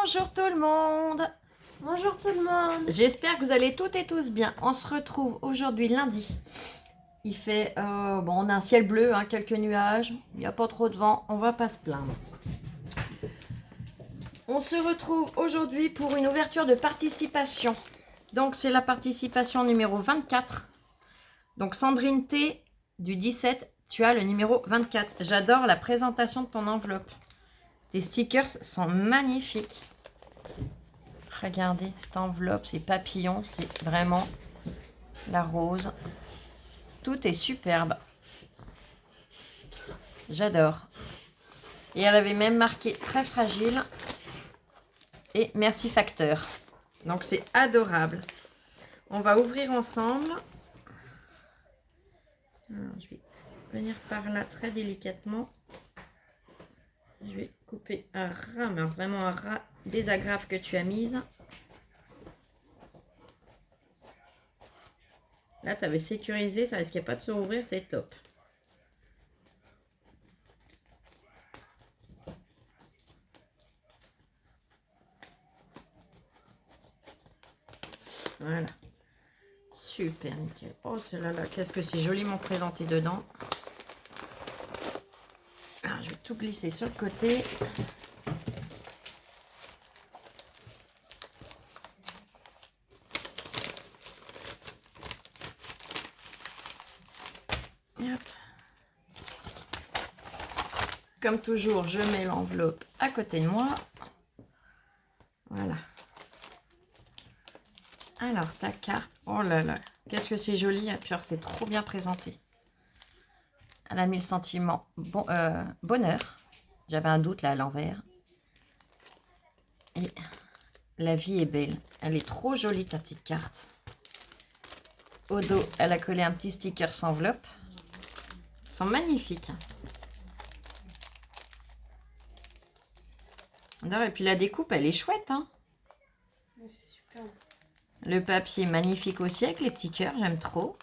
Bonjour tout le monde. Bonjour tout le monde. J'espère que vous allez toutes et tous bien. On se retrouve aujourd'hui lundi. Il fait, bon, on a un ciel bleu, hein, quelques nuages. Il n'y a pas trop de vent, on va pas se plaindre. On se retrouve aujourd'hui pour une ouverture de participation. Donc c'est la participation numéro 24. Donc Sandrine T du 17, tu as le numéro 24. J'adore la présentation de ton enveloppe. Tes stickers sont magnifiques. Regardez cette enveloppe, ces papillons, c'est vraiment la rose. Tout est superbe. J'adore. Et elle avait même marqué très fragile et merci facteur. Donc c'est adorable. On va ouvrir ensemble. Alors, je vais venir par là très délicatement. Je vais couper un ras, mais vraiment un ras des agrafes que tu as mises. Là, tu avais sécurisé, ça risquait pas de se rouvrir, c'est top. Voilà. Super nickel. Oh, celle-là, qu'est-ce que c'est joliment présenté dedans. Alors, je vais tout glisser sur le côté. Hop. Comme toujours, je mets l'enveloppe à côté de moi. Voilà. Alors, ta carte. Oh là là. Qu'est-ce que c'est joli. Et puis, c'est trop bien présenté. Elle a mis le sentiment bonheur. J'avais un doute là à l'envers. Et la vie est belle. Elle est trop jolie, ta petite carte. Au dos, elle a collé un petit sticker sans enveloppe. Ils sont magnifiques. Et puis la découpe, elle est chouette. Hein, c'est super. le papier magnifique aussi avec les petits cœurs, j'aime trop.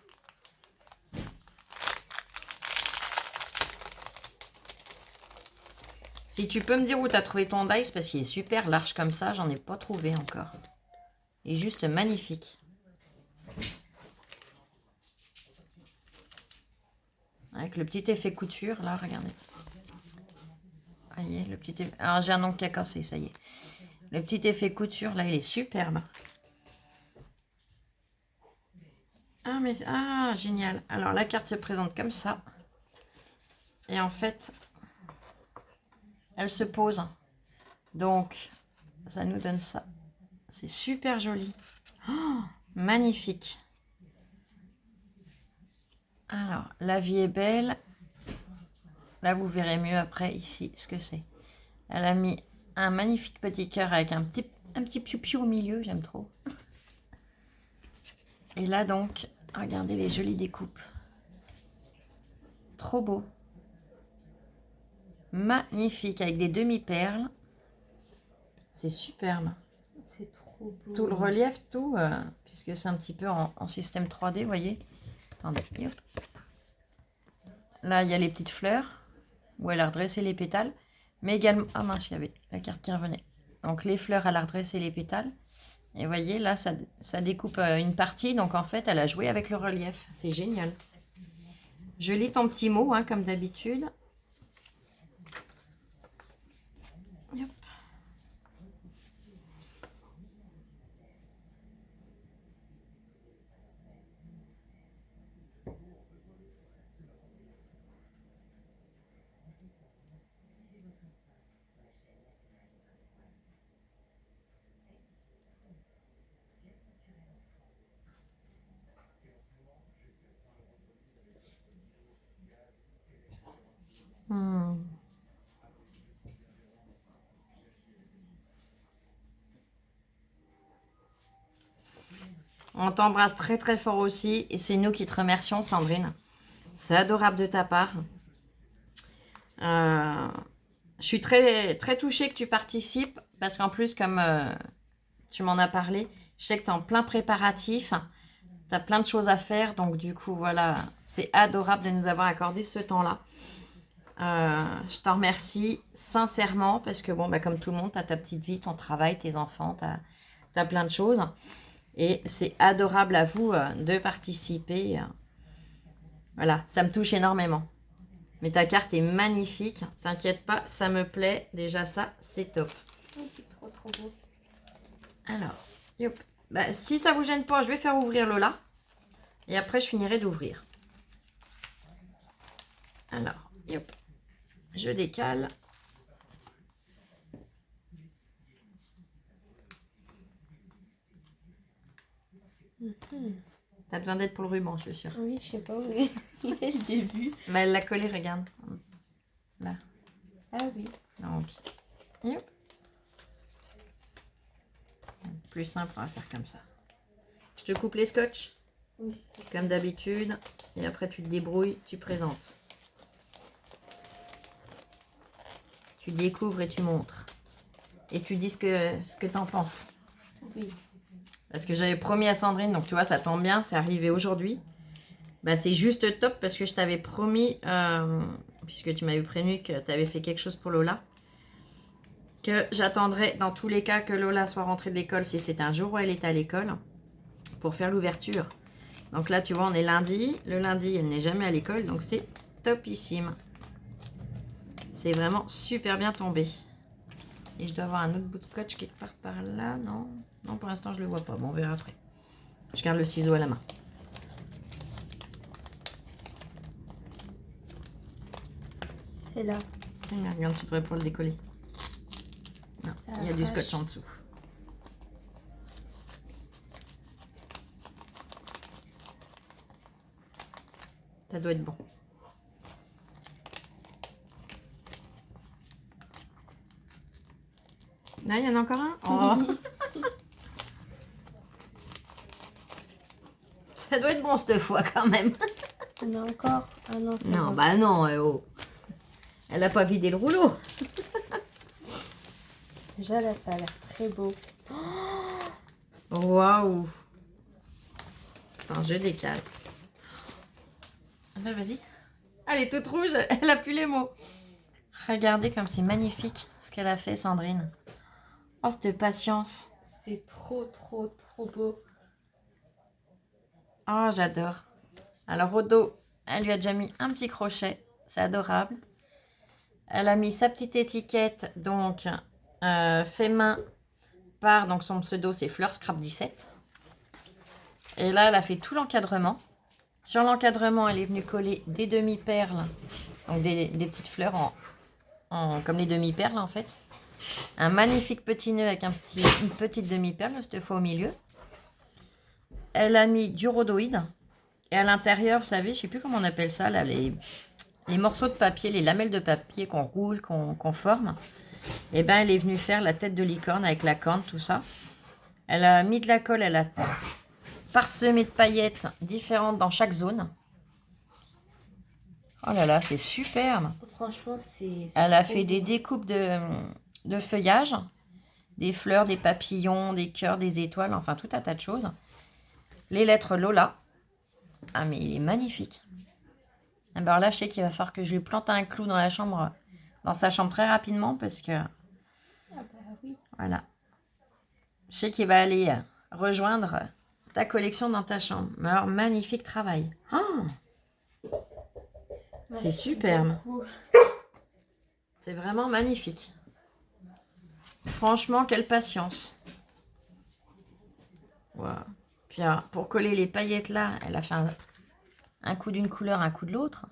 Si tu peux me dire où tu as trouvé ton dice, parce qu'il est super large comme ça, j'en ai pas trouvé encore. Il est juste magnifique. Avec le petit effet couture, là, regardez. Ah, y est, le petit effet... Alors, j'ai un ongle qui a cassé, ça y est. Le petit effet couture, là, il est superbe. Ah, mais... Ah, génial. Alors, la carte se présente comme ça. Et en fait, elle se pose. Donc, ça nous donne ça. C'est super joli. Oh, magnifique. Alors, la vie est belle. Là, vous verrez mieux après, ici, ce que c'est. Elle a mis un magnifique petit cœur avec un petit piou-piou au milieu. J'aime trop. Et là, donc, regardez les jolies découpes. Trop beau. Magnifique, avec des demi-perles. C'est superbe. C'est trop beau. Tout le relief, tout, puisque c'est un petit peu en système 3D, vous voyez. Attendez, hop. Là, il y a les petites fleurs, où elle a redressé les pétales. Mais également... Ah mince, il y avait la carte qui revenait. Donc, les fleurs, elle a redressé les pétales. Et vous voyez, là, ça découpe une partie. Donc, en fait, elle a joué avec le relief. C'est génial. Je lis ton petit mot, hein, comme d'habitude. Hop. On t'embrasse très très fort aussi. Et c'est nous qui te remercions, Sandrine. C'est adorable de ta part. Je suis très, très touchée que tu participes. Parce qu'en plus, comme tu m'en as parlé, je sais que tu es en plein préparatif. Tu as plein de choses à faire. Donc du coup, voilà, c'est adorable de nous avoir accordé ce temps-là. Je t'en remercie sincèrement parce que, bon, bah, comme tout le monde, tu as ta petite vie, ton travail, tes enfants, tu as plein de choses. Et c'est adorable à vous de participer. Voilà, ça me touche énormément. Mais ta carte est magnifique. T'inquiète pas, ça me plaît. Déjà, ça, c'est top. Oh, c'est trop beau. Alors, yop. Bah, si ça vous gêne pas, je vais faire ouvrir Lola. Et après, je finirai d'ouvrir. Alors, yop. Je décale. T'as besoin d'aide pour le ruban, je suis sûre. Oui, je sais pas où est le début. Mais elle l'a collé, regarde. Là. Ah oui. Donc, yop. Plus simple, on va faire comme ça. Je te coupe les scotch, Oui. comme d'habitude. Et après, tu te débrouilles, tu présentes. Tu découvres et tu montres. Et tu dis ce que t'en penses. Oui. Parce que j'avais promis à Sandrine, donc tu vois, ça tombe bien, c'est arrivé aujourd'hui. Bah, c'est juste top parce que je t'avais promis, puisque tu m'avais prévenu que tu avais fait quelque chose pour Lola, que j'attendrais dans tous les cas que Lola soit rentrée de l'école si c'était un jour où elle était à l'école pour faire l'ouverture. Donc là, tu vois, on est lundi. Le lundi, elle n'est jamais à l'école, donc c'est topissime. C'est vraiment super bien tombé. Et je dois avoir un autre bout de scotch quelque part par là, non? Non, pour l'instant, je le vois pas. Bon, on verra après. Je garde le ciseau à la main. C'est là. Regarde, tu devrais pouvoir le décoller. Non, il y a du arrache. scotch en dessous. Ça doit être bon. Là, il y en a encore un. Oh. Ça doit être bon cette fois quand même. Il y en a encore. Ah non, c'est Non, bon. bah non, oh. Elle a pas vidé le rouleau. Déjà là, ça a l'air très beau. Waouh. Attends, je décale. Ah bah vas-y. Elle est toute rouge, elle a plus les mots. Regardez comme c'est magnifique ce qu'elle a fait, Sandrine. Oh, cette patience. C'est trop beau. Oh, j'adore. Alors, au dos, elle lui a déjà mis un petit crochet. C'est adorable. Elle a mis sa petite étiquette, donc, fait main par, donc son pseudo, c'est Fleur Scrap 17. Et là, elle a fait tout l'encadrement. Sur l'encadrement, elle est venue coller des demi-perles, donc des petites fleurs comme les demi-perles en fait. Un magnifique petit nœud avec une petite demi-perle, cette fois au milieu. Elle a mis du rhodoïde. Et à l'intérieur, vous savez, je sais plus comment on appelle ça, là, les morceaux de papier, les lamelles de papier qu'on roule, qu'on forme. Et ben, elle est venue faire la tête de licorne avec la corne, tout ça. Elle a mis de la colle, elle a parsemé de paillettes différentes dans chaque zone. Oh là là, c'est superbe. Franchement, c'est Elle a trop fait beau. des découpes de feuillage, des fleurs, des papillons, des cœurs, des étoiles, enfin tout un tas de choses. Les lettres Lola. Ah mais il est magnifique. Alors là, je sais qu'il va falloir que je lui plante un clou dans sa chambre très rapidement parce que, Ah bah oui. voilà. Je sais qu'il va aller rejoindre ta collection dans ta chambre. Mais alors, magnifique travail. Oh, c'est Merci superbe. beaucoup. C'est vraiment magnifique. Franchement, quelle patience. Voilà. Puis pour coller les paillettes là, elle a fait un coup d'une couleur, un coup de l'autre.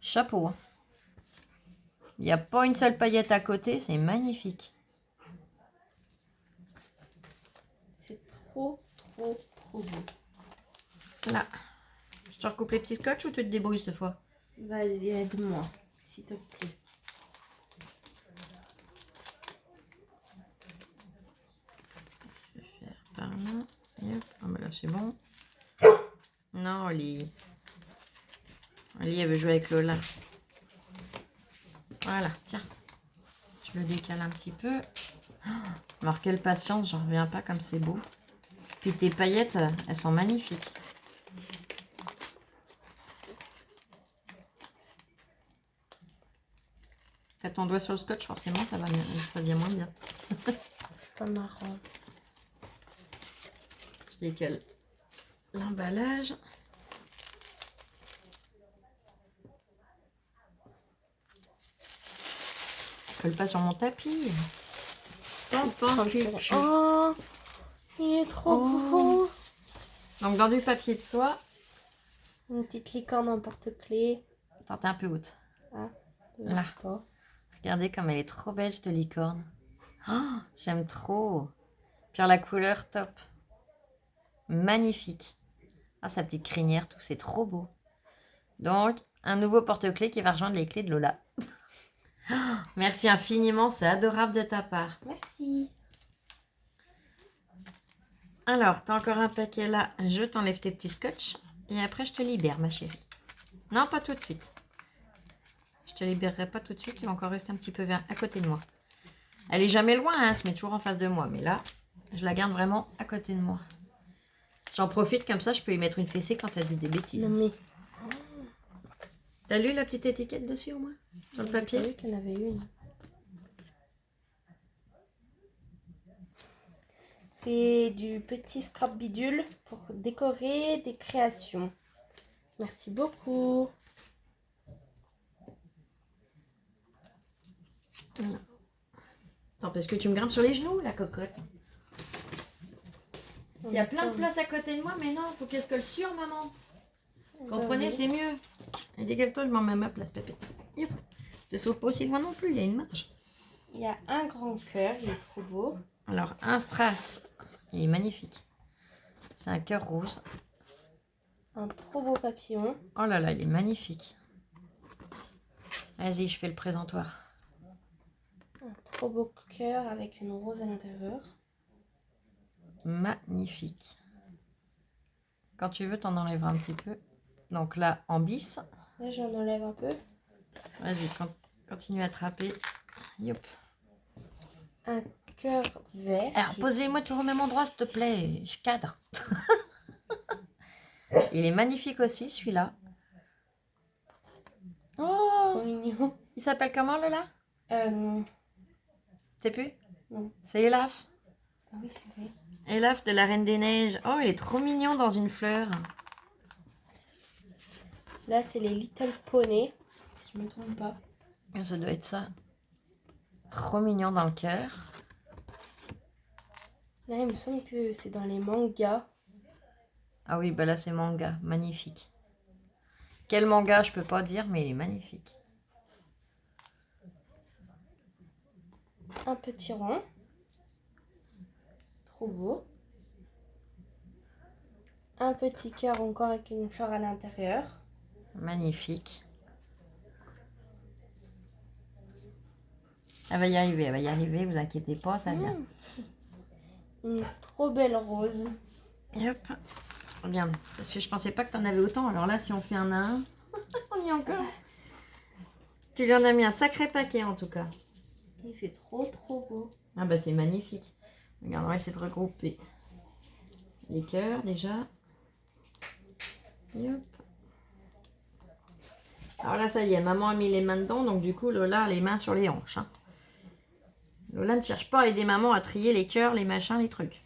Chapeau. Il n'y a pas une seule paillette à côté, c'est magnifique. C'est trop beau. Là. Je te recoupe les petits scotch ou tu te débrouilles cette fois? Vas-y, aide-moi, s'il te plaît. Je vais faire par là. Et hop. Ah bah là c'est bon. Non, Oli, elle veut jouer avec Lola. Voilà, tiens. Je le décale un petit peu. Alors quelle patience, j'en reviens pas comme c'est beau. Puis tes paillettes, elles sont magnifiques. mettre ton doigt sur le scotch, forcément, ça vient moins bien. C'est pas marrant. Je décale l'emballage. Colle pas sur mon tapis. Oh, il est trop beau. Donc dans du papier de soie. Une petite licorne en porte-clés. Attends, t'es un peu haute. Ah, Là. pas. Regardez comme elle est trop belle cette licorne. Oh, j'aime trop. Puis la couleur top. Magnifique. Ah, sa petite crinière, tout, c'est trop beau. Donc, un nouveau porte-clés qui va rejoindre les clés de Lola. Oh, merci infiniment, c'est adorable de ta part. Merci. Alors, t'as encore un paquet là. Je t'enlève tes petits scotch. Et après, je te libère, ma chérie. Non, pas tout de suite. Je te libérerai pas tout de suite. Il va encore rester un petit peu à côté de moi. Elle est jamais loin, hein, elle se met toujours en face de moi. Mais là, je la garde vraiment à côté de moi. J'en profite comme ça, je peux y mettre une fessée quand elle dit des bêtises. Non mais... T'as lu la petite étiquette dessus au moins? Sur le papier? J'ai vu qu'il y en avait une. C'est du petit scrap bidule pour décorer des créations. Merci beaucoup. Voilà. Attends, parce que tu me grimpes sur les genoux, la cocotte. Il y a plein de place à côté de moi, mais non, faut qu'elle se colle sur, maman. Comprenez, c'est mieux. Et dégale-toi, je m'en mets à ma place, pépé. Yep. Te sauve pas aussi loin non plus, il y a une marge. Il y a un grand cœur, il est trop beau. Alors, un strass, il est magnifique. C'est un cœur rose. Un trop beau papillon. Oh là là, il est magnifique. Vas-y, je fais le présentoir. Un trop beau cœur avec une rose à l'intérieur. Magnifique. Quand tu veux, t'en enlèveras un petit peu. Donc là, en bis. Là, j'en enlève un peu. Vas-y, continue à attraper. Yop. Un cœur vert. Alors, posez-moi toujours au même endroit, s'il te plaît. Je cadre. Il est magnifique aussi, celui-là. Oh, Trop mignon. il s'appelle comment, Lola? Sais plus? Non. C'est Elaf. Ah oui, c'est vrai. Elaf de la Reine des Neiges. Oh, il est trop mignon dans une fleur. Là, c'est les Little Pony, si je me trompe pas. Ça doit être ça. Trop mignon dans le cœur. Là, il me semble que c'est dans les mangas. Ah oui, bah là c'est manga. Magnifique. Quel manga, je peux pas dire, mais il est magnifique. Un petit rond. Trop beau. Un petit cœur encore avec une fleur à l'intérieur. Magnifique. Elle va y arriver, vous inquiétez pas, ça vient. Une trop belle rose. Et hop. Regarde, parce que je pensais pas que tu en avais autant. Alors là, si on fait un à un, on y est encore. Tu lui en as mis un sacré paquet en tout cas. Et c'est trop beau. Ah bah c'est magnifique. Regarde, on va essayer de regrouper les cœurs déjà. Et hop. Alors là, ça y est, maman a mis les mains dedans, donc du coup, Lola a les mains sur les hanches. Hein. Lola ne cherche pas à aider maman à trier les cœurs, les machins, les trucs.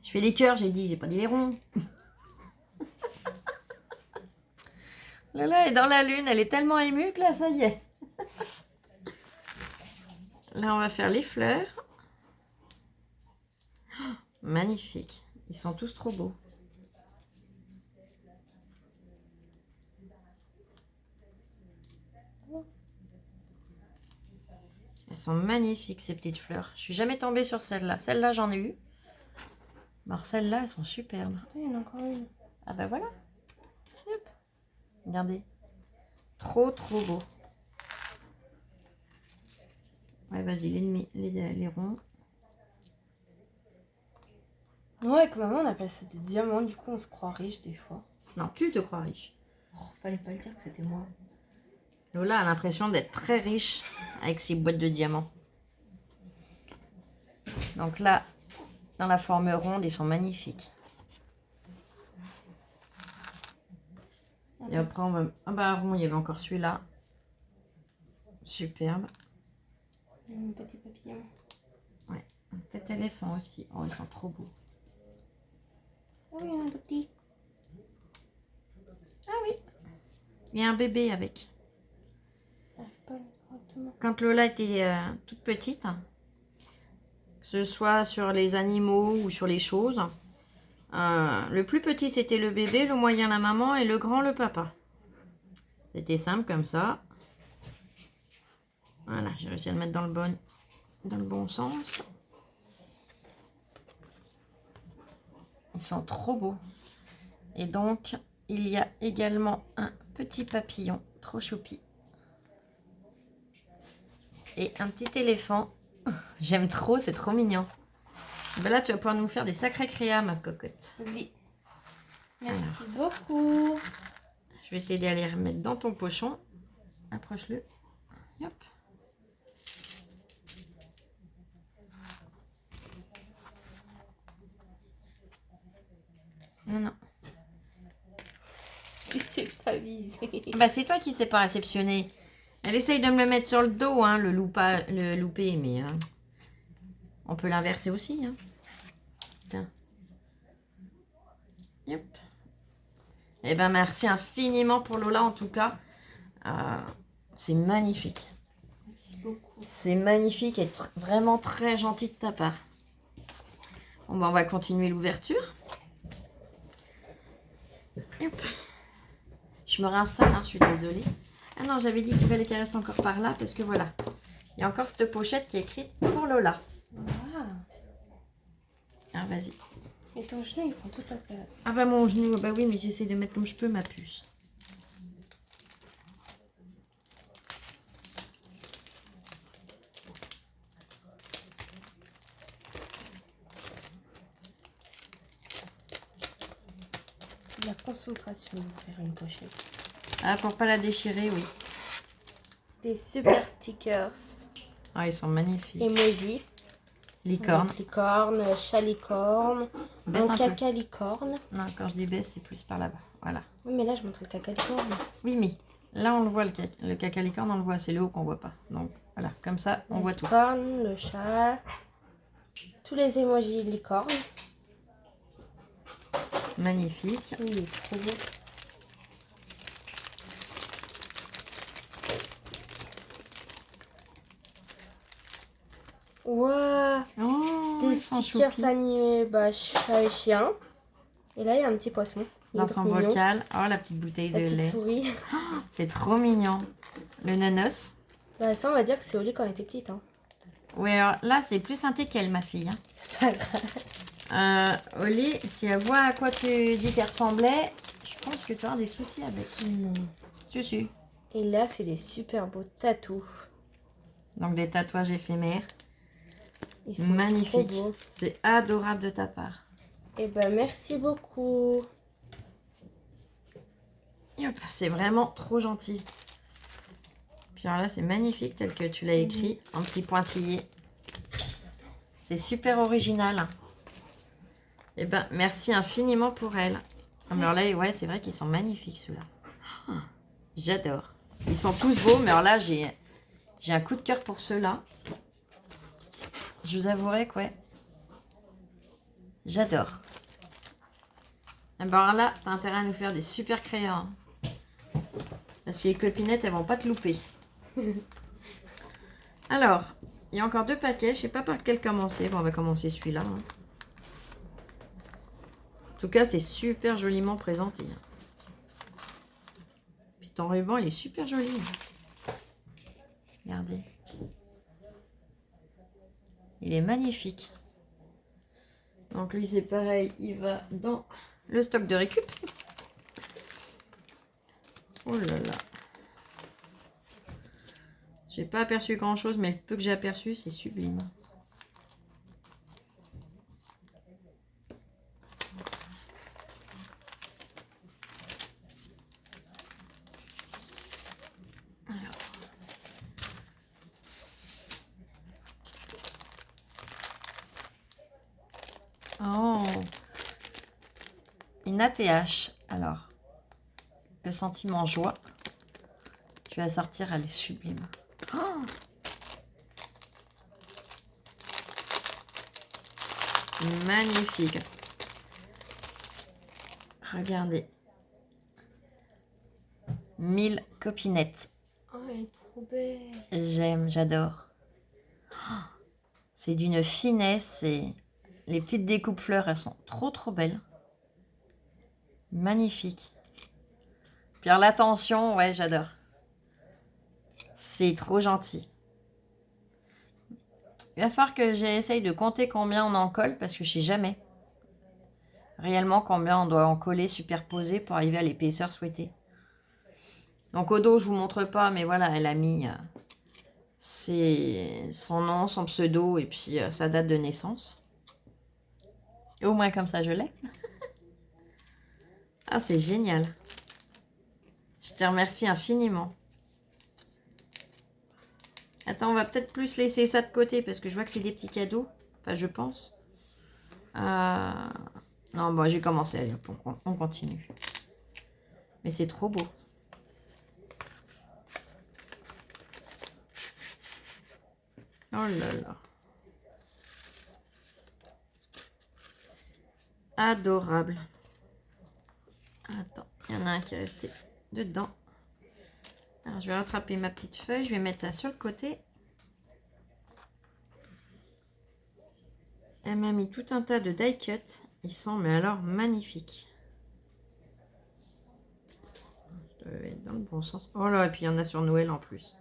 Je fais les cœurs, j'ai pas dit les ronds. Lola est dans la lune, elle est tellement émue que là, ça y est. Là, on va faire les fleurs. Oh, magnifique. Ils sont tous trop beaux. Elles sont magnifiques, ces petites fleurs. Je suis jamais tombée sur celle-là. Celle-là, j'en ai eu. Alors, celles-là, elles sont superbes. Il y en a encore une. Ah bah voilà. Hop. Regardez. Trop beau. Ouais, vas-y, les ronds. Ouais, comme maman, on appelle ça des diamants. Du coup, on se croit riche des fois. Non, tu te crois riche. Oh, fallait pas le dire que c'était moi. Lola a l'impression d'être très riche avec ses boîtes de diamants. Donc là, dans la forme ronde, ils sont magnifiques. Et après, on va... Ah bah rond, il y avait encore celui-là. Superbe. Un petit papillon. Ouais. Un petit éléphant aussi. Oh, ils sont trop beaux. Oh, il y en a un tout petit. Ah oui. Il y a un bébé avec. J'arrive pas à le mettre correctement. Quand Lola était toute petite, que ce soit sur les animaux ou sur les choses, le plus petit c'était le bébé, le moyen la maman et le grand le papa. C'était simple comme ça. Voilà, j'ai réussi à le mettre dans le bon sens. Ils sont trop beaux. Et donc, il y a également un petit papillon, trop choupi. Et un petit éléphant. J'aime trop, c'est trop mignon. Ben là, tu vas pouvoir nous faire des sacrés créas, ma cocotte. Oui. Merci beaucoup. Je vais t'aider à les remettre dans ton pochon. Approche-le. Hop. Non, non. C'est pas visé. Bah, c'est toi qui sais pas réceptionner. Elle essaye de me le mettre sur le dos, hein, le loupé, mais on peut l'inverser aussi. Hein. Tiens. Hop. Eh ben, merci infiniment pour Lola, en tout cas. C'est magnifique. Merci beaucoup. C'est magnifique et vraiment très gentil de ta part. Bon, bah, on va continuer l'ouverture. Hop. Je me réinstalle, hein, je suis désolée. Ah non, j'avais dit qu'il fallait qu'elle reste encore par là parce que voilà. Il y a encore cette pochette qui est écrite pour Lola. Ah. Ah, vas-y. Et ton genou, il prend toute la place. Ah bah mon genou, bah oui, mais j'essaie de mettre comme je peux ma puce. C'est de la concentration de faire une pochette. Ah, pour pas la déchirer, oui. Des super stickers. Ah, ils sont magnifiques. Emoji. Licorne. Licorne, chat licorne. Baisse Un un peu. caca licorne. Non, quand je dis baisse, c'est plus par là-bas. Voilà. Oui, mais là, je montre le caca licorne. Oui, mais là, on le voit, le caca licorne, on le voit. C'est le haut qu'on voit pas. Donc, voilà. Comme ça, on voit tout. Licorne, le chat. Tous les emojis licorne. Magnifique. Oui, il est trop beau. Waouh! Oh, Des ils sont stickers choupis. animés chat et chien. Et là, il y a un petit poisson. Il est Dans trop son mignon. bocal. Oh, la petite bouteille La de petite lait. souris. C'est trop mignon. Le nanos. Bah, ça, on va dire que c'est Oli quand elle était petite. Hein. Oui, alors là, c'est plus un teckel, ma fille. Hein. Pas grave. Oli, si elle voit à quoi tu dis qu'elle ressemblait, je pense que tu auras des soucis avec. Non. Si, si. Et là, c'est des super beaux tatous. Donc des tatouages éphémères. Ils sont Magnifiques. trop beaux. C'est adorable de ta part. Et ben, merci beaucoup. Hop, c'est vraiment trop gentil. Puis alors là, c'est magnifique tel que tu l'as écrit, en petit pointillé. C'est super original. Et ben, merci infiniment pour elle. Alors là, ouais, c'est vrai qu'ils sont magnifiques ceux-là. Oh, j'adore. Ils sont tous beaux, mais alors là, j'ai un coup de cœur pour ceux-là. Je vous avouerai que ouais, j'adore. Et ben alors là, t'as intérêt à nous faire des super crayons. Hein. Parce que les copinettes, elles vont pas te louper. Alors, il y a encore 2 paquets. Je sais pas par lequel commencer. Bon, on va commencer celui-là. Hein. En tout cas, c'est super joliment présenté. Puis ton ruban, il est super joli. Regardez. Il est magnifique. Donc lui, c'est pareil. Il va dans le stock de récup. Oh là là. J'ai pas aperçu grand chose, mais le peu que j'ai aperçu, c'est sublime. Alors. Oh. Une ATH. Alors. Le sentiment joie. Tu vas sortir, elle est sublime. Oh, magnifique. Regardez. 1000 copinettes. Oh, elle est trop belle. J'aime, j'adore. Oh, c'est d'une finesse et les petites découpes fleurs, elles sont trop belles. Magnifique. Puis alors l'attention, ouais, j'adore. C'est trop gentil. Il va falloir que j'essaye de compter combien on en colle parce que je sais jamais réellement combien on doit en coller superposé pour arriver à l'épaisseur souhaitée. Donc au dos, je vous montre pas, mais voilà, elle a mis son nom, son pseudo et puis sa date de naissance. Au moins comme ça, je l'ai. Ah, c'est génial. Je te remercie infiniment. Attends, on va peut-être plus laisser ça de côté parce que je vois que c'est des petits cadeaux. Enfin, je pense. Non, bon, j'ai commencé. Allez, on continue. Mais c'est trop beau. Oh là là. Adorable. Attends, il y en a un qui est resté dedans. Alors, je vais rattraper ma petite feuille. Je vais mettre ça sur le côté. Elle m'a mis tout un tas de die cut. Ils sont, mais alors, magnifiques. Je dois être dans le bon sens. Oh là, et puis il y en a sur Noël en plus.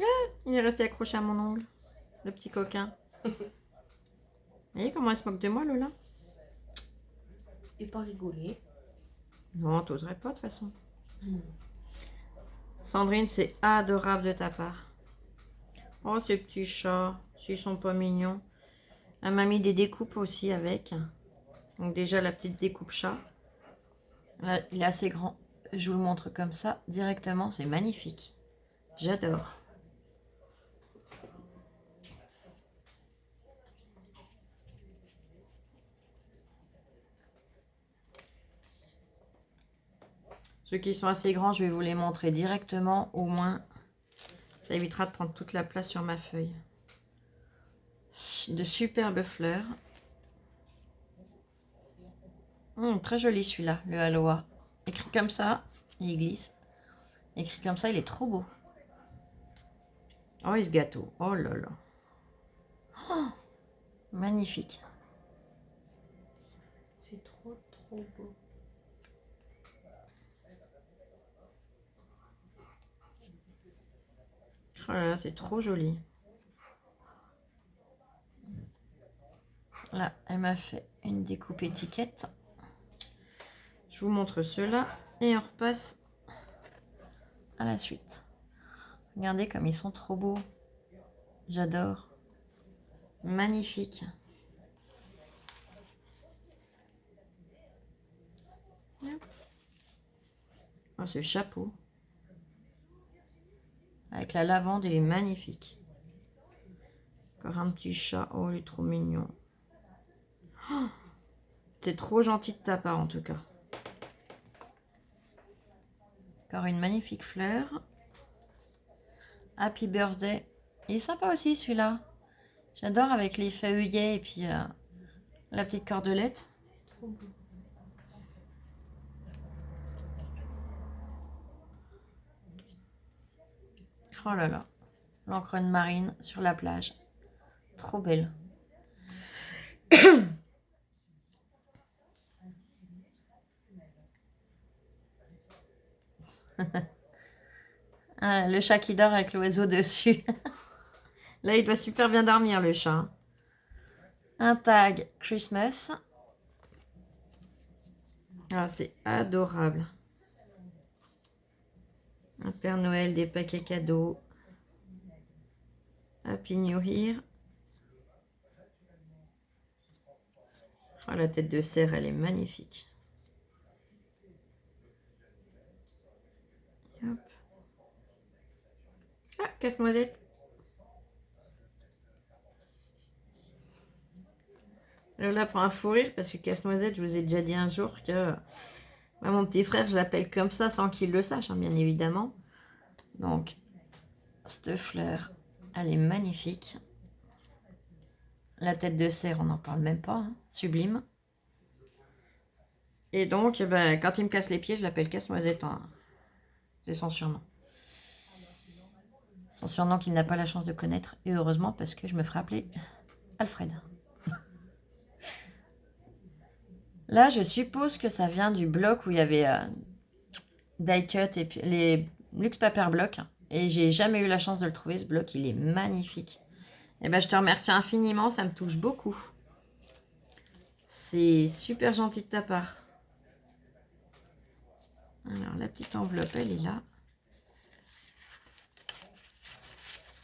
Ah, il est resté accroché à mon ongle. Le petit coquin. Vous voyez comment elle se moque de moi, Lola? Et pas rigoler. Non, t'oserais pas de toute façon. Sandrine, c'est adorable de ta part. Oh, ces petits chats, s'ils sont pas mignons. Elle m'a mis des découpes aussi avec. Donc déjà la petite découpe chat. Là, il est assez grand. Je vous le montre comme ça directement. C'est magnifique. J'adore. Ceux qui sont assez grands, je vais vous les montrer directement. Au moins, ça évitera de prendre toute la place sur ma feuille. De superbes fleurs. Très joli celui-là, le aloha. Écrit comme ça, il glisse. Écrit comme ça, il est trop beau. Oh, il se gâteau. Oh là là. Oh, magnifique. C'est trop beau. Oh là là, c'est trop joli. Là, elle m'a fait une découpe étiquette. Je vous montre ceux-là et on repasse à la suite. Regardez comme ils sont trop beaux. J'adore. Magnifique. Oh, ce chapeau. Avec la lavande, il est magnifique. Encore un petit chat. Oh, il est trop mignon. Oh, c'est trop gentil de ta part en tout cas. Encore une magnifique fleur. Happy birthday. Il est sympa aussi celui-là. J'adore avec les feuillets et puis la petite cordelette. C'est trop beau. Oh là là. L'encre marine sur la plage. Trop belle. Ah, le chat qui dort avec l'oiseau dessus. Là, il doit super bien dormir, le chat. Un tag Christmas. Ah, c'est adorable. Un Père Noël, des paquets cadeaux. Happy New Year. Oh, la tête de cerf, elle est magnifique. Hop. Ah, casse-noisette. Alors là, pour un fou rire, parce que casse-noisette, je vous ai déjà dit un jour que mon petit frère, je l'appelle comme ça sans qu'il le sache, hein, bien évidemment. Donc, Cette fleur, elle est magnifique. La tête de cerf, on n'en parle même pas. Hein. Sublime. Et donc, ben, quand il me casse les pieds, je l'appelle Casse-Noisette. Hein. C'est son surnom. Son surnom qu'il n'a pas la chance de connaître. Et heureusement, parce que je me ferai appeler Alfred. Là, je suppose que ça vient du bloc où il y avait die cut et puis les Luxe Paper Block. Et j'ai jamais eu la chance de le trouver, ce bloc. Il est magnifique. Et ben, je te remercie infiniment. Ça me touche beaucoup. C'est super gentil de ta part. Alors, la petite enveloppe, elle est là.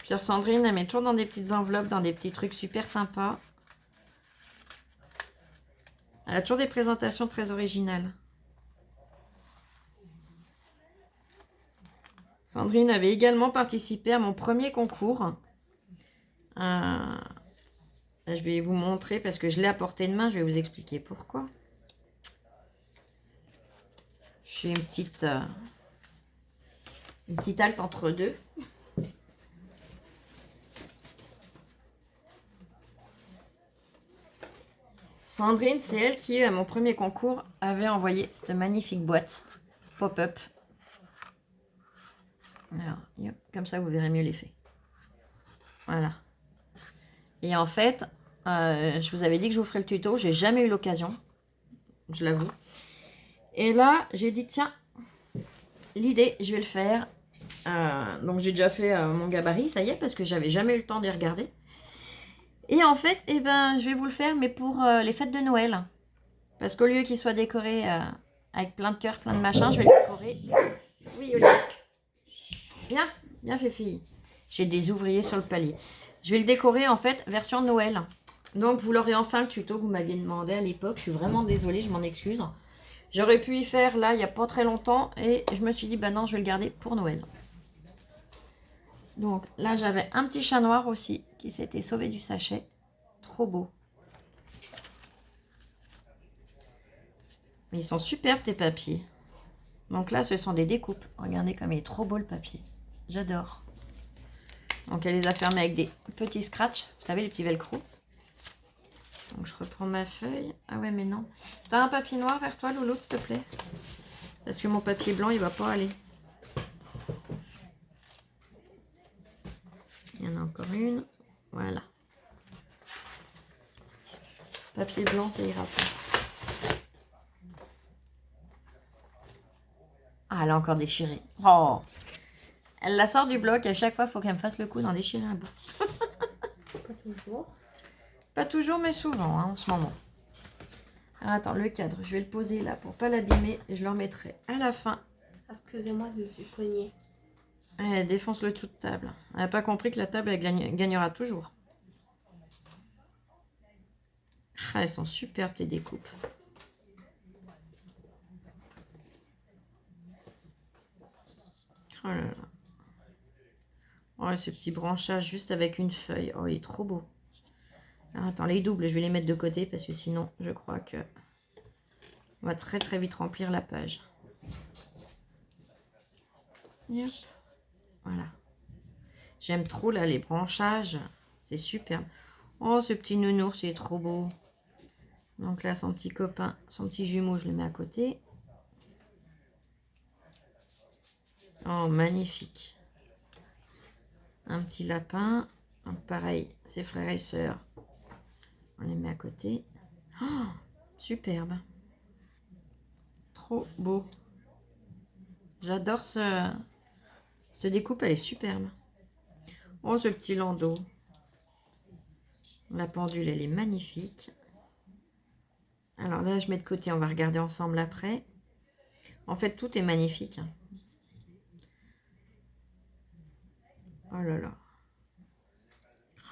Pierre Sandrine, elle met toujours dans des petites enveloppes, dans des petits trucs super sympas. Elle a toujours des présentations très originales. Sandrine avait également participé à mon premier concours. Je vais vous montrer parce que je l'ai à portée de main. Je vais vous expliquer pourquoi. Je fais une petite halte entre deux. Sandrine, c'est elle qui, à mon premier concours, avait envoyé cette magnifique boîte pop-up. Alors, comme ça, vous verrez mieux l'effet. Voilà. Et en fait, je vous avais dit que je vous ferais le tuto. J'ai jamais eu l'occasion. Je l'avoue. Et là, j'ai dit, tiens, l'idée, je vais le faire. Donc, j'ai déjà fait mon gabarit, ça y est, parce que j'avais jamais eu le temps d'y regarder. Et en fait, eh ben, je vais vous le faire, mais pour les fêtes de Noël. Parce qu'au lieu qu'il soit décoré avec plein de cœurs, plein de machins, je vais le décorer. Oui, Olivier. Bien, bien fait, fille. J'ai des ouvriers sur le palier. Je vais le décorer, en fait, version Noël. Donc, vous l'aurez enfin le tuto que vous m'aviez demandé à l'époque. Je suis vraiment désolée, je m'en excuse. J'aurais pu y faire, là, il n'y a pas très longtemps. Et je me suis dit, bah non, je vais le garder pour Noël. Donc, là, j'avais un petit chat noir aussi qui s'était sauvé du sachet. Trop beau. Mais ils sont superbes, tes papiers. Donc là, ce sont des découpes. Regardez comme il est trop beau, le papier. J'adore. Donc, elle les a fermés avec des petits scratchs. Vous savez, les petits velcro. Donc, je reprends ma feuille. Ah ouais, mais non. T'as un papier noir vers toi, Loulou, s'il te plaît? Parce que mon papier blanc, il va pas aller. Il y en a encore une. Voilà. Papier blanc, ça ira pas. Ah, elle a encore déchiré. Oh! Elle la sort du bloc. À chaque fois, il faut qu'elle me fasse le coup d'en déchirer un bout. Pas toujours. Pas toujours, mais souvent, hein, en ce moment. Alors, attends, le cadre, je vais le poser là pour pas l'abîmer. Et je le remettrai à la fin. Excusez-moi, je me suis cognée. Elle défonce le tout de table. Elle n'a pas compris que la table, elle gagnera toujours. Ah, elles sont superbes, tes découpes. Oh là là. Oh, ce petit branchage juste avec une feuille. Oh, il est trop beau. Alors, attends, les doubles, je vais les mettre de côté parce que sinon, je crois que on va très très vite remplir la page. Yep. Voilà. J'aime trop là les branchages. C'est superbe. Oh, ce petit nounours, il est trop beau. Donc là, son petit copain, son petit jumeau, je le mets à côté. Oh, magnifique. Un petit lapin. Donc pareil, ses frères et sœurs. On les met à côté. Oh, superbe. Trop beau. J'adore cette découpe, elle est superbe. Oh, ce petit landau. La pendule, elle est magnifique. Alors là, je mets de côté, on va regarder ensemble après. En fait, tout est magnifique. Oh là là.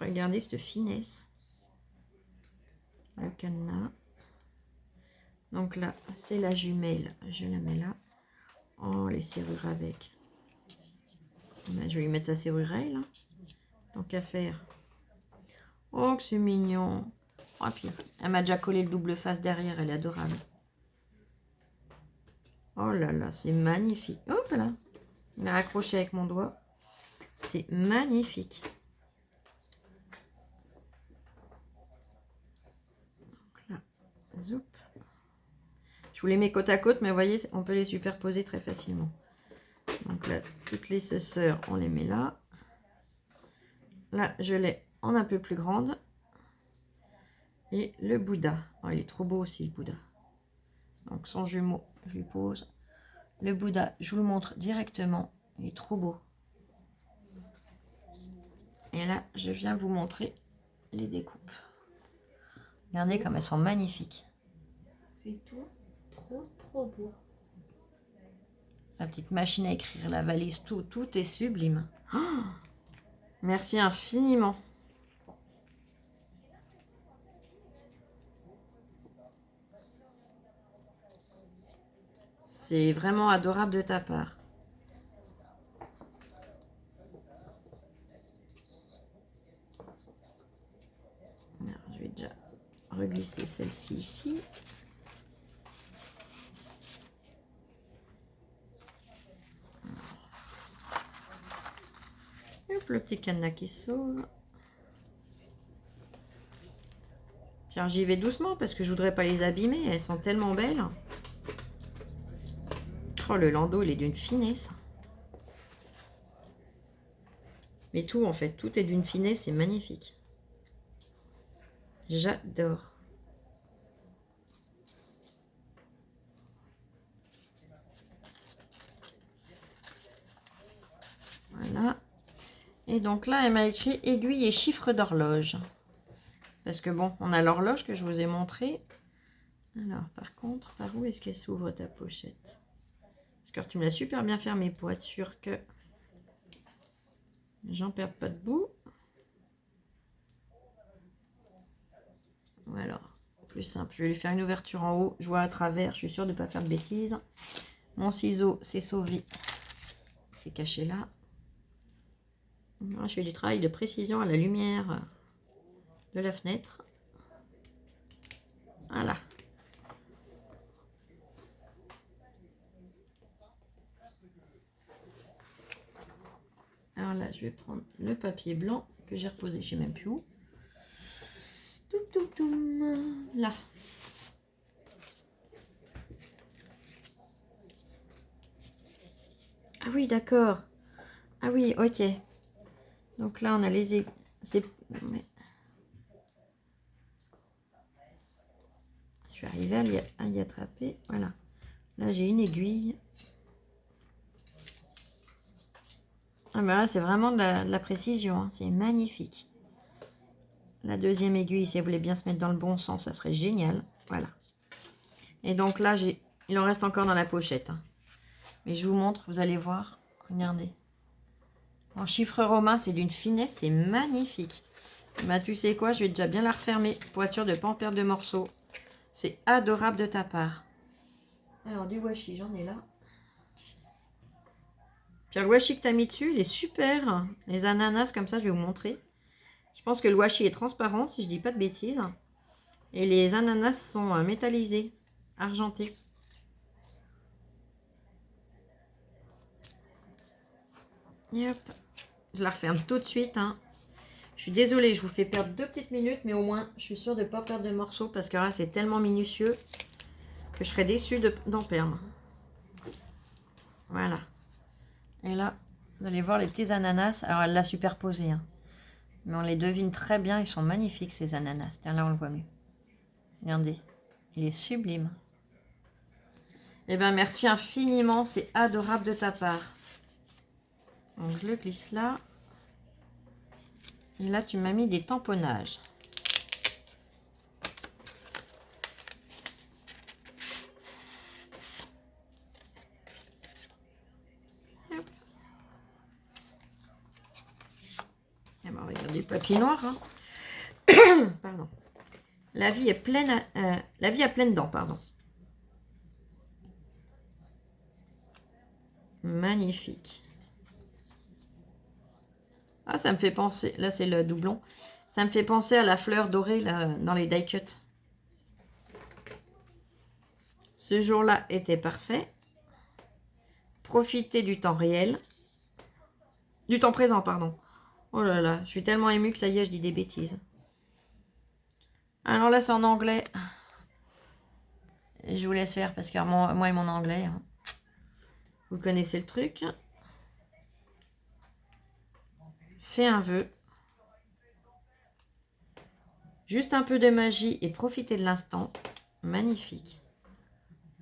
Regardez cette finesse. Le cadenas. Donc là, c'est la jumelle. Je la mets là. Oh, les serrures avec. Ben, je vais lui mettre sa serrurelle. Hein. Tant qu'à faire. Oh, que c'est mignon. Oh, puis, elle m'a déjà collé le double face derrière. Elle est adorable. Oh là là, c'est magnifique. Hop là. Il est accroché avec mon doigt. C'est magnifique. Donc là, zoup. Je vous les mets côte à côte, mais vous voyez, on peut les superposer très facilement. Donc là, toutes les sœurs, on les met là. Là, je l'ai en un peu plus grande. Et le Bouddha. Oh, il est trop beau aussi, le Bouddha. Donc, son jumeau, je lui pose. Le Bouddha, je vous le montre directement. Il est trop beau. Et là, je viens vous montrer les découpes. Regardez comme elles sont magnifiques. C'est tout trop beau. La petite machine à écrire, la valise, tout est sublime. Oh, merci infiniment. C'est vraiment adorable de ta part. Alors, je vais déjà reglisser celle-ci ici. Hop, le petit cadenas qui s'ouvre. Alors j'y vais doucement parce que je voudrais pas les abîmer. Elles sont tellement belles. Oh, le landau, il est d'une finesse. Mais tout, en fait, tout est d'une finesse, c'est magnifique. J'adore. Voilà. Et donc là, elle m'a écrit aiguille et chiffre d'horloge. Parce que bon, on a l'horloge que je vous ai montré. Alors, par contre, par où est-ce qu'elle s'ouvre ta pochette? Parce que tu me l'as super bien fermée pour être sûr que j'en perds pas de bout. Voilà, plus simple. Je vais lui faire une ouverture en haut. Je vois à travers. Je suis sûre de ne pas faire de bêtises. Mon ciseau s'est sauvé. C'est caché là. Je fais du travail de précision à la lumière de la fenêtre. Voilà. Alors là, je vais prendre le papier blanc que j'ai reposé, je sais même plus où. Là. Ah oui, d'accord. Ah oui, ok. Donc là, on a les... Je vais arriver à y attraper. Voilà. Là, j'ai une aiguille. Ah ben là, c'est vraiment de la précision. Hein. C'est magnifique. La deuxième aiguille, si elle voulait bien se mettre dans le bon sens, ça serait génial. Voilà. Et donc là, il en reste encore dans la pochette. Hein. Mais je vous montre, vous allez voir. Regardez. En chiffre romain, c'est d'une finesse, c'est magnifique. Bah, tu sais quoi, je vais déjà bien la refermer pour être sûr de ne pas en perdre de morceaux. C'est adorable de ta part. Alors, du washi, j'en ai là. Puis le washi que tu as mis dessus, il est super. Les ananas, comme ça, je vais vous montrer. Je pense que le washi est transparent, si je dis pas de bêtises. Et les ananas sont métallisés, argentés. Et hop. Je la referme tout de suite. Hein. Je suis désolée, je vous fais perdre 2 petites minutes, mais au moins, je suis sûre de ne pas perdre de morceaux parce que là, c'est tellement minutieux que je serais déçue d'en perdre. Voilà. Et là, vous allez voir les petits ananas. Alors, elle l'a superposé. Hein. Mais on les devine très bien. Ils sont magnifiques, ces ananas. Tiens, là, on le voit mieux. Regardez. Il est sublime. Eh bien, merci infiniment. C'est adorable de ta part. Donc, je le glisse là. Et là, tu m'as mis des tamponnages. Hop. Et ben, regardez le papier noir. Hein. Pardon. La vie est pleine, la vie a pleine dents, pardon. Magnifique. Ah, ça me fait penser, là c'est le doublon, ça me fait penser à la fleur dorée là, dans les die cuts. Ce jour-là était parfait. Profitez du temps réel. Du temps présent, pardon. Oh là là, je suis tellement émue que ça y est, je dis des bêtises. Alors là, c'est en anglais. Je vous laisse faire parce que moi et mon anglais, hein. Vous connaissez le truc. Fais un vœu. Juste un peu de magie et profitez de l'instant. Magnifique.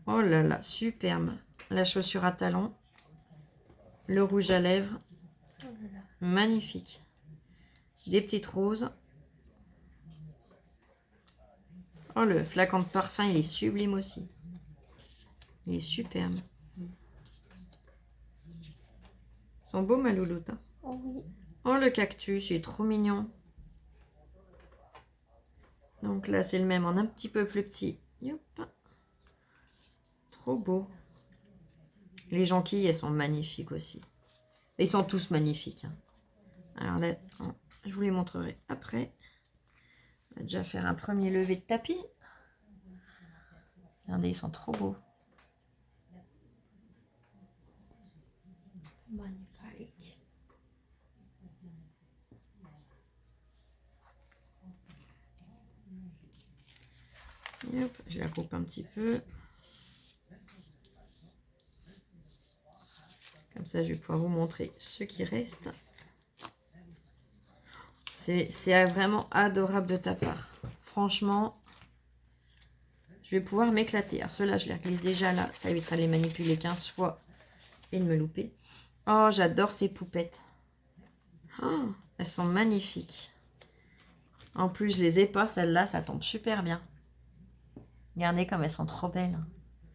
Oh là là, superbe. La chaussure à talons. Le rouge à lèvres. Magnifique. Des petites roses. Oh, le flacon de parfum, il est sublime aussi. Il est superbe. Ils sont beaux, ma louloute, hein. Oh oui. Oh, le cactus, il est trop mignon. Donc là, c'est le même en un petit peu plus petit. Yop. Trop beau. Les jonquilles, elles sont magnifiques aussi. Ils sont tous magnifiques, hein. Alors là, je vous les montrerai après. On va déjà faire un premier lever de tapis. Regardez, ils sont trop beaux. Magnifique. Hop, je la coupe un petit peu. Comme ça, je vais pouvoir vous montrer ce qui reste. C'est vraiment adorable de ta part. Franchement, je vais pouvoir m'éclater. Alors ceux-là, je les glisse déjà là. Ça évitera de les manipuler 15 fois et de me louper. Oh, j'adore ces poupettes. Oh, elles sont magnifiques. En plus, je les ai pas, celles-là, ça tombe super bien. Regardez comme elles sont trop belles.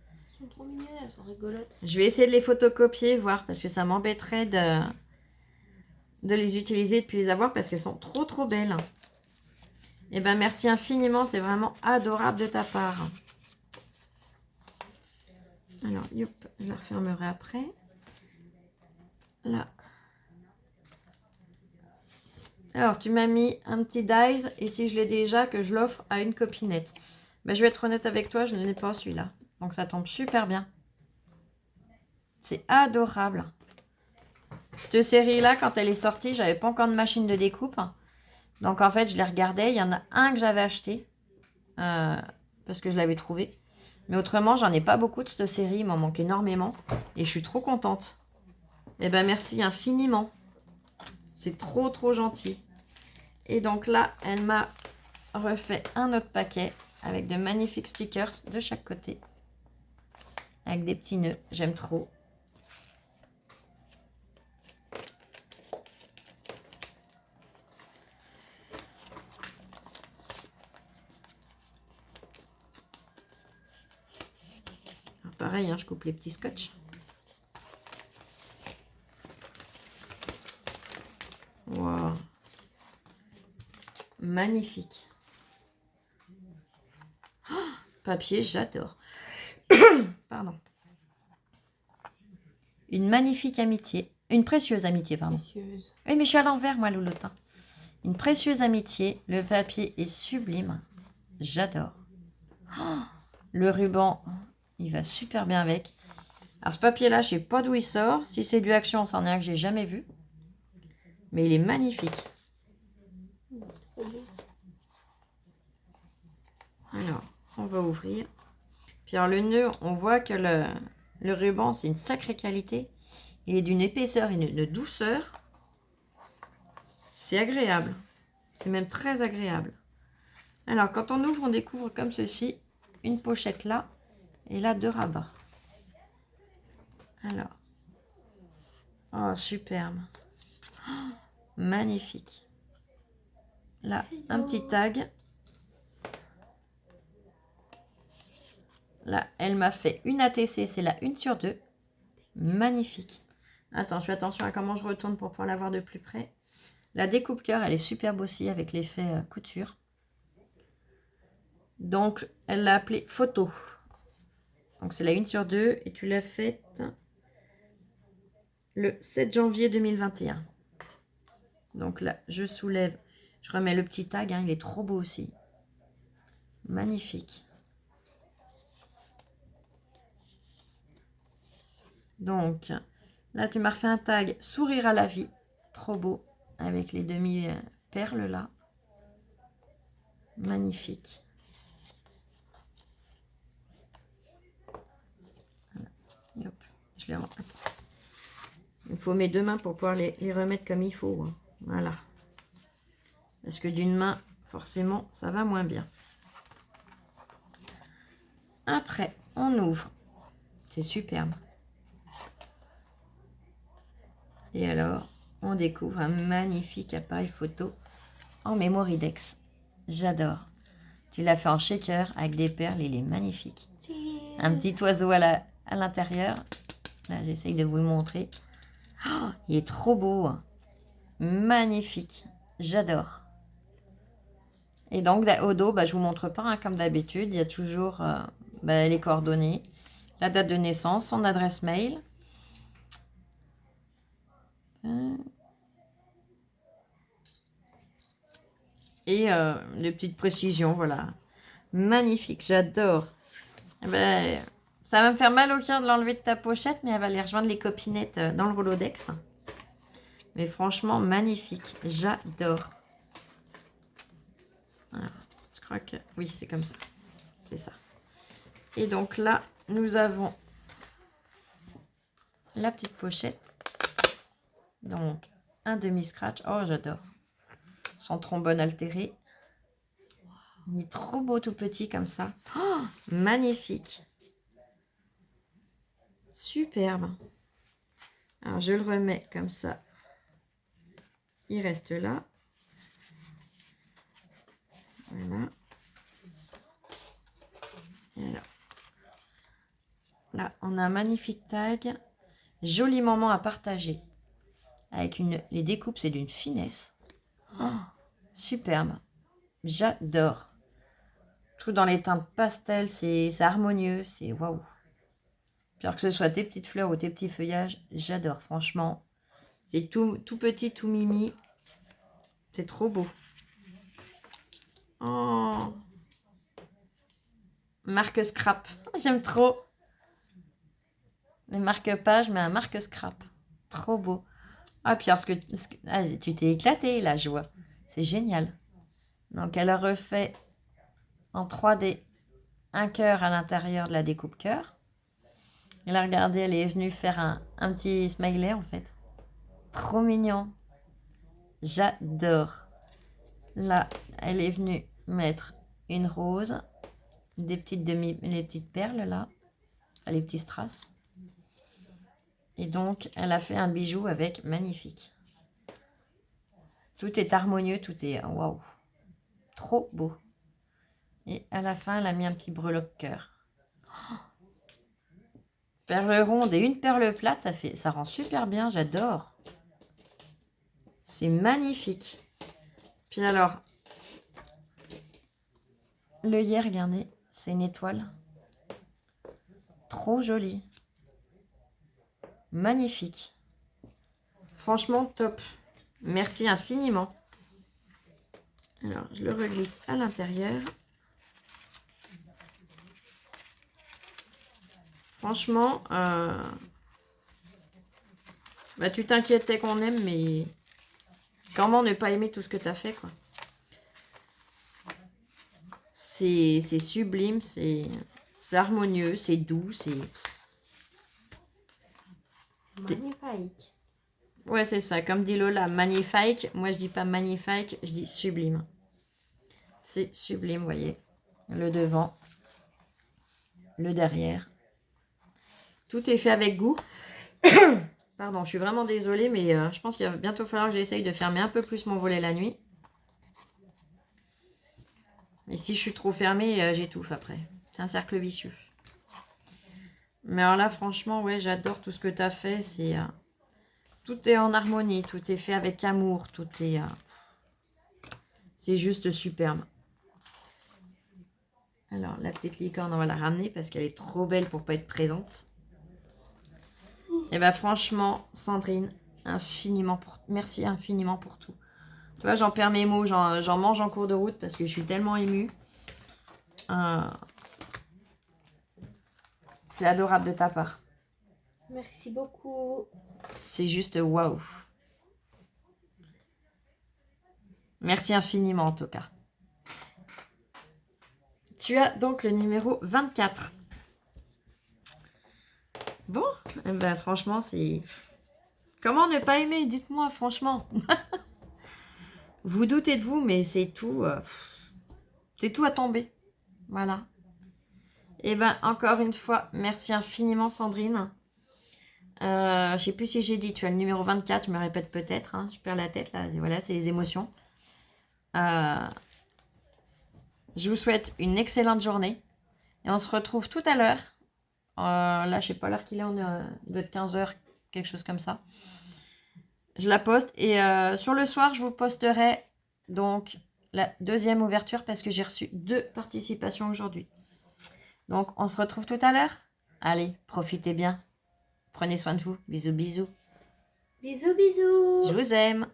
Elles sont trop mignonnes, elles sont rigolotes. Je vais essayer de les photocopier, voir, parce que ça m'embêterait de les utiliser et de plus les avoir, parce qu'elles sont trop trop belles. Et ben merci infiniment, c'est vraiment adorable de ta part. Alors, yop, je la refermerai après. Là. Alors, tu m'as mis un petit dies, et si je l'ai déjà, que je l'offre à une copinette. Ben, je vais être honnête avec toi, je ne l'ai pas celui-là. Donc, ça tombe super bien. C'est adorable. Cette série-là, quand elle est sortie, j'avais pas encore de machine de découpe. Donc, en fait, je les regardais. Il y en a un que j'avais acheté, parce que je l'avais trouvé. Mais autrement, j'en ai pas beaucoup de cette série. Il m'en manque énormément. Et je suis trop contente. Eh ben, merci infiniment. C'est trop, trop gentil. Et donc là, elle m'a refait un autre paquet avec de magnifiques stickers de chaque côté. Avec des petits nœuds. J'aime trop. Alors pareil, hein, je coupe les petits scotch. Wow. Magnifique. Oh, papier, j'adore. Pardon. Une magnifique amitié. Une précieuse amitié, pardon. Précieuse. Oui, mais je suis à l'envers, moi, loulotin. Une précieuse amitié. Le papier est sublime. J'adore. Oh, le ruban, il va super bien avec. Alors, ce papier-là, je sais pas d'où il sort. Si c'est du Action, c'en est un que j'ai jamais vu. Mais il est magnifique. Alors, on va ouvrir. Puis alors, le nœud, on voit que le ruban, c'est une sacrée qualité. Il est d'une épaisseur et d'une douceur. C'est agréable. C'est même très agréable. Alors, quand on ouvre, on découvre comme ceci. Une pochette là. Et là, deux rabats. Alors. Oh, superbe. Oh, magnifique. Là, un petit tag. Là, elle m'a fait une ATC. C'est la 1/2. Magnifique. Attends, je fais attention à comment je retourne pour pouvoir la voir de plus près. La découpe cœur, elle est superbe aussi avec l'effet couture. Donc, elle l'a appelée photo. Donc, c'est la 1/2 et tu l'as faite le 7 janvier 2021. Donc là, je soulève, je remets le petit tag, hein, il est trop beau aussi. Magnifique. Donc, là, tu m'as refait un tag sourire à la vie. Trop beau. Avec les demi-perles là. Magnifique. Voilà. Et hop, je les attends. Il faut mes deux mains pour pouvoir les remettre comme il faut. Hein. Voilà. Parce que d'une main, forcément, ça va moins bien. Après, on ouvre. C'est superbe. Et alors, on découvre un magnifique appareil photo en Mémoridex. J'adore. Tu l'as fait en shaker avec des perles, il est magnifique. Un petit oiseau à l'intérieur. Là, j'essaye de vous le montrer. Oh, il est trop beau. Magnifique. J'adore. Et donc, au dos, je ne vous montre pas, hein, comme d'habitude. Il y a toujours les coordonnées, la date de naissance, son adresse mail. Et des petites précisions, voilà. Magnifique, j'adore. Ça va me faire mal au cœur de l'enlever de ta pochette, mais elle va aller rejoindre les copinettes dans le Rolodex. Mais franchement, magnifique. J'adore. Voilà. Je crois que... Oui, c'est comme ça. C'est ça. Et donc là, nous avons la petite pochette. Donc, un demi-scratch. Oh, j'adore. Son trombone altéré. Il est trop beau tout petit comme ça. Oh, magnifique. Superbe. Alors, je le remets comme ça. Il reste là. Voilà. Et alors, là, on a un magnifique tag. Joli moment à partager. Avec les découpes, c'est d'une finesse. Oh, superbe. J'adore. Tout dans les teintes pastel, c'est harmonieux, c'est waouh. Alors que ce soit tes petites fleurs ou tes petits feuillages, j'adore, franchement. C'est tout petit, tout mimi. C'est trop beau. Oh. Marque scrap. J'aime trop. Les marque-pages, mais un marque scrap. Trop beau. Ah, puis alors, tu t'es éclaté là, je vois. C'est génial. Donc, elle a refait en 3D un cœur à l'intérieur de la découpe cœur. Elle a regardé, elle est venue faire un petit smiley en fait. Trop mignon. J'adore. Là, elle est venue mettre une rose, les petites perles là, les petits strass. Et donc, elle a fait un bijou avec magnifique. Tout est harmonieux, tout est waouh. Trop beau. Et à la fin, elle a mis un petit breloque cœur. Perle ronde et une perle plate, ça rend super bien, j'adore. C'est magnifique. Puis alors, l'œillet, regardez, c'est une étoile. Trop jolie. Magnifique. Franchement, top. Merci infiniment. Alors, je le reglisse à l'intérieur. Franchement, tu t'inquiétais qu'on aime, mais comment ne pas aimer tout ce que tu as fait, quoi. C'est sublime, c'est harmonieux, c'est doux, c'est... Magnifique. Ouais, c'est ça. Comme dit Lola, magnifique. Moi, je dis pas magnifique, je dis sublime. C'est sublime, vous voyez. Le devant, le derrière. Tout est fait avec goût. Pardon, je suis vraiment désolée, mais je pense qu'il va bientôt falloir que j'essaye de fermer un peu plus mon volet la nuit. Mais si je suis trop fermée, j'étouffe après. C'est un cercle vicieux. Mais alors là, franchement, ouais, j'adore tout ce que tu as fait. Tout est en harmonie, tout est fait avec amour, tout est... c'est juste superbe. Alors, la petite licorne, on va la ramener parce qu'elle est trop belle pour pas être présente. Et franchement, Sandrine, merci infiniment pour tout. Tu vois, j'en perds mes mots, j'en mange en cours de route parce que je suis tellement émue. C'est adorable de ta part. Merci beaucoup. C'est juste waouh. Merci infiniment en tout cas. Tu as donc le numéro 24. Bon, eh ben franchement, c'est... Comment ne pas aimer? Dites-moi, franchement. Vous doutez de vous, mais c'est tout... c'est tout à tomber. Voilà. Et ben encore une fois, merci infiniment Sandrine. Je sais plus si j'ai dit, tu as le numéro 24, je me répète peut-être, hein, je perds la tête là, voilà, c'est les émotions. Je vous souhaite une excellente journée et on se retrouve tout à l'heure. Là, je sais pas l'heure qu'il est, il doit être 15h, quelque chose comme ça. Je la poste et sur le soir, je vous posterai donc la deuxième ouverture parce que j'ai reçu 2 participations aujourd'hui. Donc, on se retrouve tout à l'heure. Allez, profitez bien. Prenez soin de vous. Bisous, bisous. Bisous, bisous. Je vous aime.